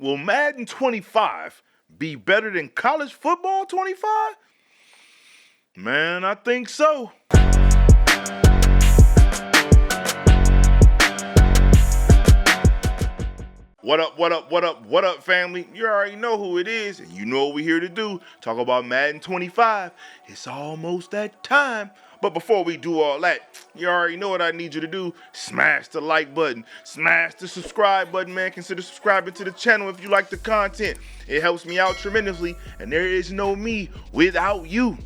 Will Madden 25 be better than college football 25? Man, I think so. What up, family? You already know who it is, and you know what we're here to do. Talk about Madden 25. It's almost that time. But before we do all that, you already know what I need you to do. Smash the like button. Smash the subscribe button, man. Consider subscribing to the channel if you like the content. It helps me out tremendously, and there is no me without you.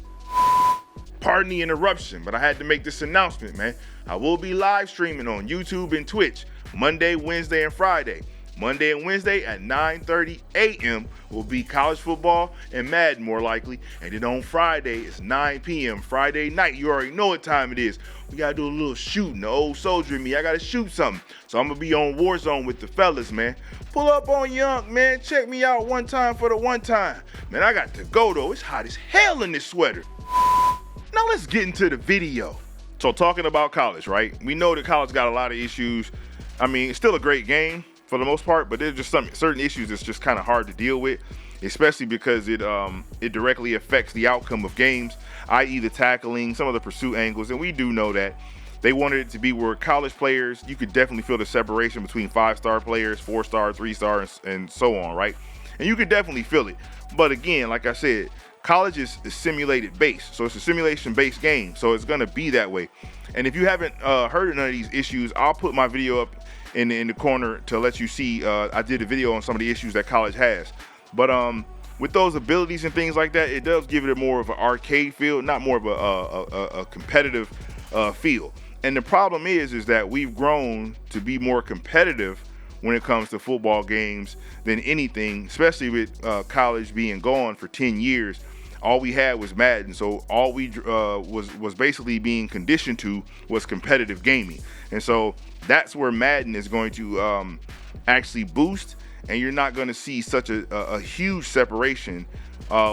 Pardon the interruption, but I had to make this announcement, man. I will be live streaming on YouTube and Twitch Monday, Wednesday, and Friday. Monday and Wednesday at 9:30 a.m. will be college football and Madden more likely. And then on Friday, it's 9 p.m. Friday night. You already know what time it is. We got to do a little shooting. The old soldier in me, I got to shoot something. So I'm going to be on Warzone with the fellas, man. Pull up on Young, man. Check me out one time for the one time. Man, I got to go, though. It's hot as hell in this sweater. Now let's get into the video. So talking about college, right? We know that college got a lot of issues. I mean, it's still a great game for the most part, but there's just some certain issues that's just kind of hard to deal with, especially because it directly affects the outcome of games, i.e. the tackling, some of the pursuit angles, and we do know that they wanted it to be where college players, you could definitely feel the separation between 5-star players, 4-star, 3-star, and so on, right? And you could definitely feel it. But again, like I said, college is simulated based, so it's a simulation based game, so it's gonna be that way. And if you haven't heard of none of these issues, I'll put my video up in the corner to let you see. I did a video on some of the issues that college has, but with those abilities and things like that, it does give it a more of an arcade feel, not more of a competitive feel. And the problem is that we've grown to be more competitive when it comes to football games than anything, especially with college being gone for 10 years. All we had was Madden, so all we was basically being conditioned to was competitive gaming. And so that's where Madden is going to actually boost, and you're not going to see such a huge separation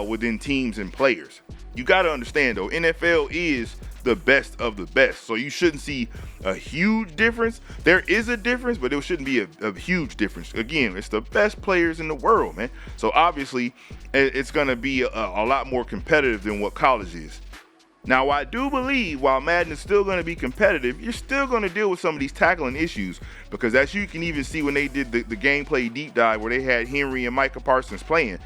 within teams and players. You got to understand, though, NFL is the best of the best, so you shouldn't see a huge difference. There is a difference, but it shouldn't be a huge difference. Again, it's the best players in the world, man, so obviously it's going to be a lot more competitive than what college is. Now, I do believe while Madden is still going to be competitive, you're still going to deal with some of these tackling issues, because as you can even see when they did the gameplay deep dive where they had Henry and Micah Parsons playing,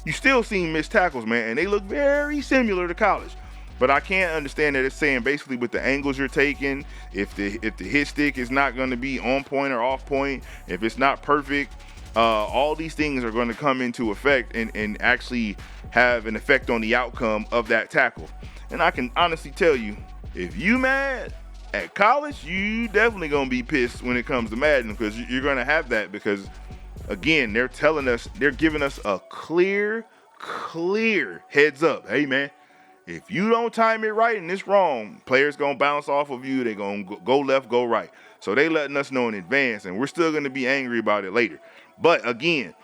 you still seen missed tackles, man, and they look very similar to college. But I can't understand that it's saying basically with the angles you're taking, if the hit stick is not going to be on point or off point, if it's not perfect, all these things are going to come into effect and actually have an effect on the outcome of that tackle. And I can honestly tell you, if you mad at college, you definitely going to be pissed when it comes to Madden, because you're going to have that, because again, they're giving us a clear heads up. Hey, man, if you don't time it right and it's wrong, players going to bounce off of you. They're going to go left, go right. So they letting us know in advance, and we're still going to be angry about it later. But again,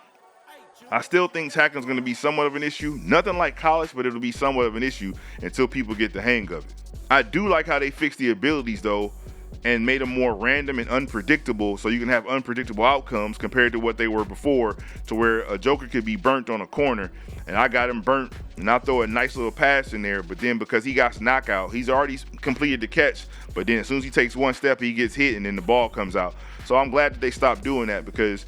I still think tackling is going to be somewhat of an issue. Nothing like college, but it'll be somewhat of an issue until people get the hang of it. I do like how they fixed the abilities, though, and made them more random and unpredictable, so you can have unpredictable outcomes compared to what they were before, to where a joker could be burnt on a corner, and I got him burnt, and I throw a nice little pass in there, but then because he got knockout, he's already completed the catch, but then as soon as he takes one step, he gets hit, and then the ball comes out. So I'm glad that they stopped doing that, because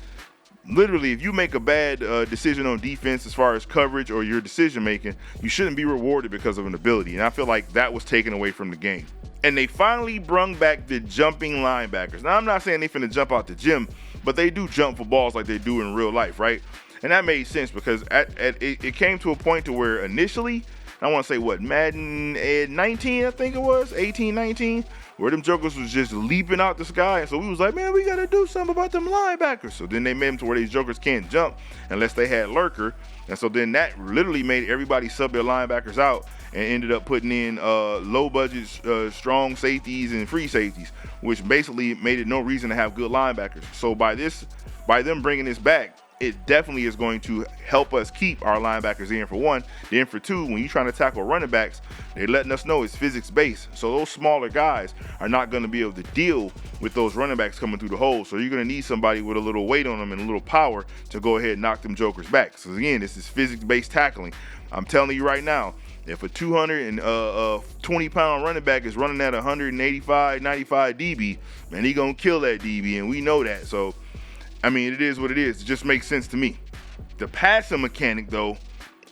literally, if you make a bad decision on defense as far as coverage or your decision making, you shouldn't be rewarded because of an ability, and I feel like that was taken away from the game. And they finally brung back the jumping linebackers. Now, I'm not saying they finna jump out the gym, but they do jump for balls like they do in real life, right? And that made sense, because it came to a point to where initially, I want to say what, Madden 19, I think it was, 18, 19, where them jokers was just leaping out the sky. And so we was like, man, we got to do something about them linebackers. So then they made them to where these jokers can't jump unless they had lurker. And so then that literally made everybody sub their linebackers out and ended up putting in low budget, strong safeties and free safeties, which basically made it no reason to have good linebackers. So by them bringing this back, it definitely is going to help us keep our linebackers in, for one. Then for two, when you're trying to tackle running backs, they're letting us know it's physics based. So those smaller guys are not going to be able to deal with those running backs coming through the hole. So you're going to need somebody with a little weight on them and a little power to go ahead and knock them jokers back. So again, this is physics based tackling. I'm telling you right now, if a 220-pound running back is running at 185, 95 dB, man, he gonna kill that dB, and we know that. So, I mean, it is what it is. It just makes sense to me. The passing mechanic, though,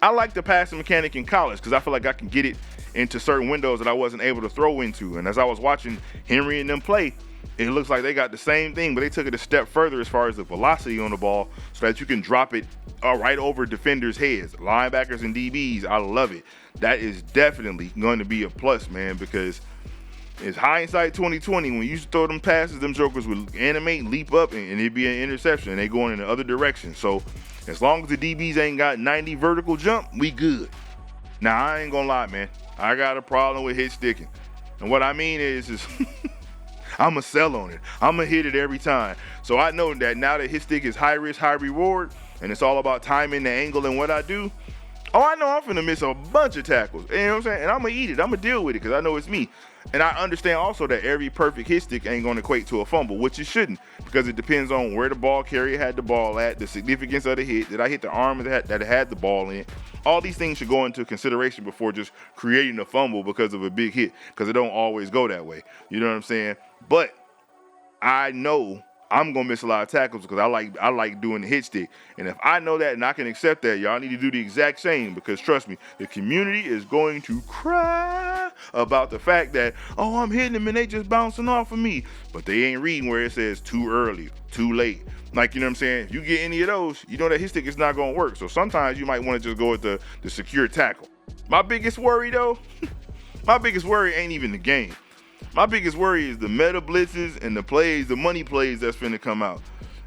I like the passing mechanic in college because I feel like I can get it into certain windows that I wasn't able to throw into. And as I was watching Henry and them play, it looks like they got the same thing, but they took it a step further as far as the velocity on the ball so that you can drop it right over defenders' heads, linebackers and DBs. I love it. That is definitely going to be a plus, man, because it's hindsight 2020. When you used to throw them passes, them jokers would animate, leap up, and it'd be an interception, and they going in the other direction. So as long as the DBs ain't got 90 vertical jump, we good. Now, I ain't gonna lie, man. I got a problem with hit sticking. And what I mean is I'm going to sell on it. I'm going to hit it every time. So I know that now that hit stick is high risk, high reward, and it's all about timing, the angle, and what I do, I know I'm finna miss a bunch of tackles. You know what I'm saying? And I'm going to eat it. I'm going to deal with it because I know it's me. And I understand also that every perfect hit stick ain't going to equate to a fumble, which it shouldn't, because it depends on where the ball carrier had the ball at, the significance of the hit. Did I hit the arm that it had the ball in? All these things should go into consideration before just creating a fumble because of a big hit, because it don't always go that way. You know what I'm saying? But I know I'm gonna miss a lot of tackles because I like doing the hit stick. And if I know that and I can accept that, y'all need to do the exact same, because trust me, the community is going to cry about the fact that, oh, I'm hitting them and they just bouncing off of me. But they ain't reading where it says too early, too late. Like, you know what I'm saying? If you get any of those, you know that hit stick is not gonna work. So sometimes you might want to just go with the secure tackle. My biggest worry though, my biggest worry ain't even the game. My biggest worry is the meta blitzes and the plays, the money plays that's finna come out.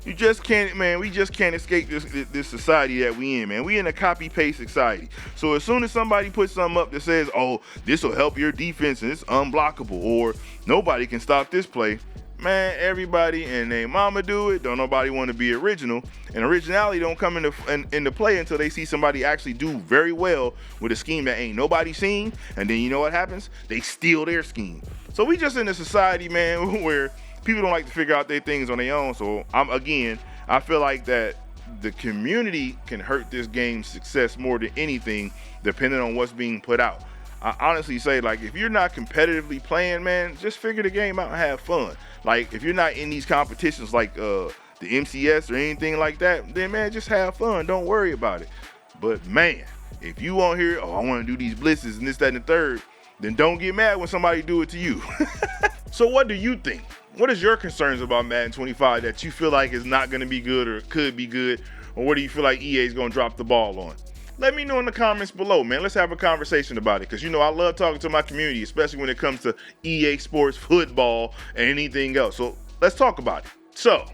You just can't, man, we just can't escape this society that we in, man. We in a copy-paste society. So as soon as somebody puts something up that says, oh, this will help your defense and it's unblockable, or nobody can stop this play, man, everybody and their mama do it. Don't nobody want to be original. And originality don't come into play until they see somebody actually do very well with a scheme that ain't nobody seen. And then you know what happens? They steal their scheme. So we just in a society, man, where people don't like to figure out their things on their own. So I feel like that the community can hurt this game's success more than anything, depending on what's being put out. I honestly say, like, if you're not competitively playing, man, just figure the game out and have fun. Like, if you're not in these competitions like the MCS or anything like that, then, man, just have fun. Don't worry about it. But, man, if you want to hear, oh, I want to do these blitzes and this, that, and the third, then don't get mad when somebody do it to you. So what do you think? What is your concerns about Madden 25 that you feel like is not going to be good or could be good? Or what do you feel like EA is going to drop the ball on? Let me know in the comments below, man. Let's have a conversation about it, because, you know, I love talking to my community, especially when it comes to EA Sports, football, and anything else. So let's talk about it. So,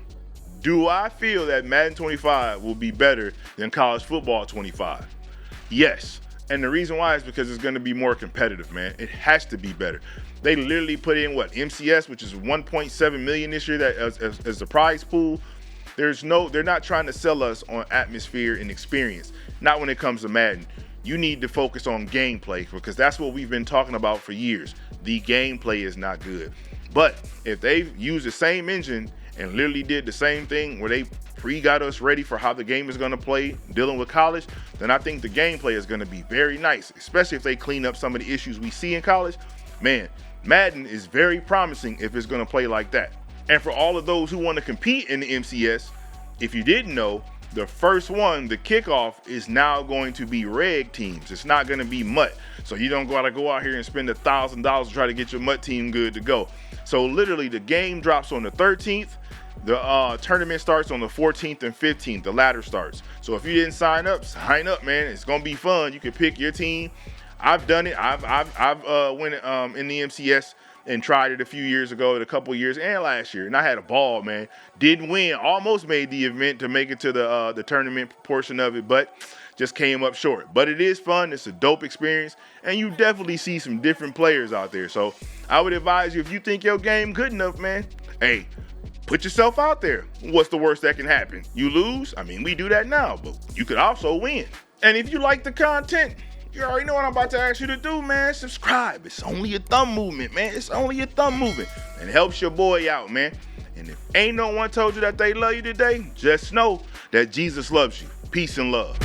do I feel that Madden 25 will be better than College Football 25? Yes. And the reason why is because it's going to be more competitive, man. It has to be better. They literally put in, MCS, which is 1.7 million this year as the prize pool. They're not trying to sell us on atmosphere and experience. Not when it comes to Madden. You need to focus on gameplay, because that's what we've been talking about for years. The gameplay is not good. But if they used the same engine and literally did the same thing where they got us ready for how the game is going to play dealing with college, then I think the gameplay is going to be very nice, especially if they clean up some of the issues we see in college. Man, Madden is very promising if it's going to play like that. And for all of those who want to compete in the MCS, if you didn't know, the first one, the kickoff, is now going to be reg teams. It's not going to be MUT. So you don't got to go out here and spend $1,000 to try to get your MUT team good to go. So literally the game drops on the 13th. The tournament starts on the 14th and 15th. The ladder starts. So if you didn't sign up, man. It's gonna be fun. You can pick your team. I've done it. I've went in the MCS and tried it a few years ago, a couple years, and last year, and I had a ball, man. Didn't win. Almost made the event to make it to the tournament portion of it, but just came up short. But it is fun. It's a dope experience, and you definitely see some different players out there. So I would advise you, if you think your game good enough, man, hey, Put yourself out there. What's the worst that can happen? You lose? I mean, we do that now, but you could also win. And if you like the content, you already know what I'm about to ask you to do, man. Subscribe. It's only a thumb movement, man. It's only a thumb movement. And it helps your boy out, man. And if ain't no one told you that they love you today, just know that Jesus loves you. Peace and love.